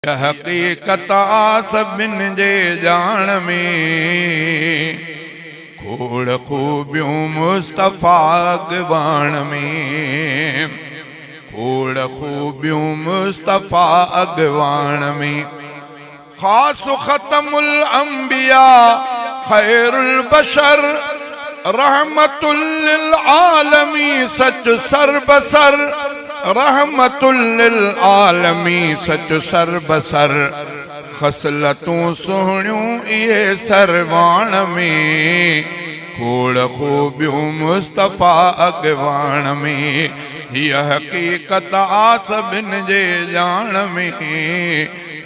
हक़ीक़त सभिन जे जान में खोड़ खूबियूं मुस्तफ़ा अगवान में खोड़ खूबियूं मुस्तफ़ा अगवान में खास ख़तमुल अंबिया खैरुल बशर रहमतुल लिल आलमी सच सरबसर रहमतुल लिल आलमी सच सरबसर खसलतूं सुहणियूं इहे सरवाण में खोड़ खूबियूं मुस्तफ़ा अगवान में हीअ हक़ीक़त आ सभिन जे जान में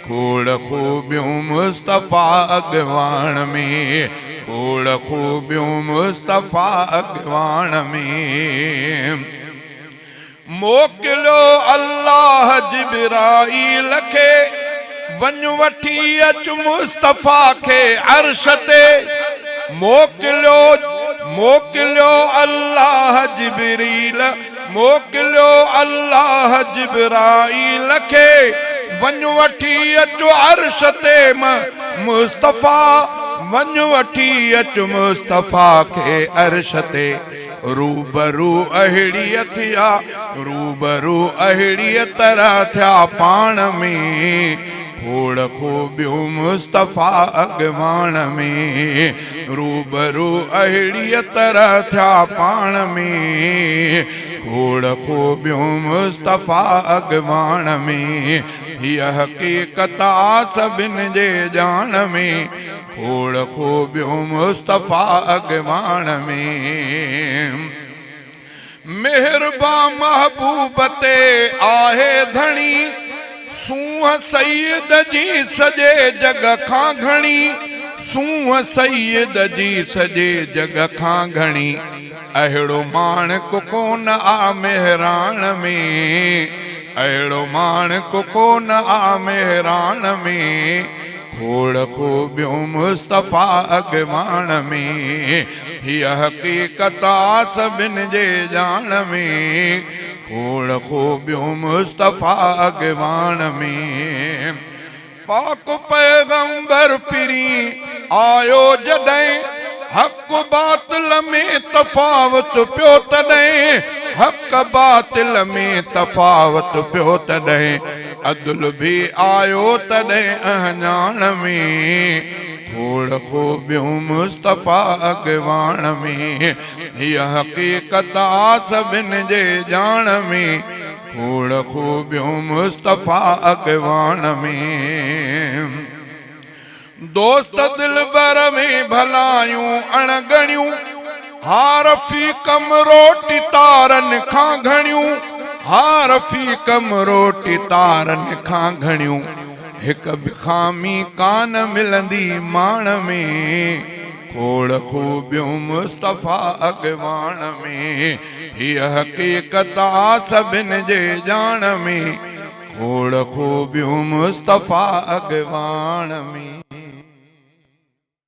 खोड़ खूबियूं मुस्तफ़ा अगवान में खोड़ खूबियूं मुस्तफ़ा अगवान में मोकिलियो अल्लाह जिब्राईल खे वञ वठी अच मुस्तफ़ा खे अर्श ते मोकिलियो अल्लाह जिब्रील मोकिलियो अल्लाह जिब्राईल खे वञ वठी अच अर्श ते मुस्तफ़ा वञ वठी अच मुस्तफ़ा खे अर्श ते रूबरू अहिड़ीअ थिया रूबरू अहिड़ीअ तरह थिया पाण में खोड़ खूबियूं मुस्तफ़ा अगवान में रूबरू अहिड़ीअ तरह थिया पाण में खोड़ खूबियूं मुस्तफ़ा अगवान में हीअ हक़ीक़त आ सभिन जे जान में खोड़ खूबियूं मुस्तफ़ा अगवान में मेहरबा महबूब ते आहे धणी सूंह सईद जी सॼे जग खां घणी सूंह सईद जी सॼे जग खां घणी अहिड़ो माणक कोन आ मेहरान में अहिड़ो माणक कोन आ मेहरान में खोड़ खूबियूं मुस्तफ़ा अगवान में हीअ हक़ीक़त आ सभिन जे जान में खोड़ खूबियूं मुस्तफ़ा अगवान में पाक पैगंबर पिरी आयो जॾहिं हक़ बातिल में तफ़ावत पियो तॾहिं हक़ बातिल में तफ़ावत पियो तॾहिं अदल भी आयो तॾहिं अहजान में खोड़ खूबियूं मुस्तफ़ा अगवान में हीअ हक़ीक़त आ सभिन जे जान में खोड़ खूबियूं मुस्तफ़ा अगवान में दोस्त दिलबर में भलायूं अणगणियूं हारफी कम रोटी तारन खां घणियूं हारफी कम रोटी तारन खां घणियूं हिक बि खामी कान मिलंदी माण में खोड़ खूबियूं मुस्तफ़ा अगवान में हीअ हक़ीक़त आ सभिन जे जान में खोड़ खूबियूं मुस्तफ़ा अगवान में।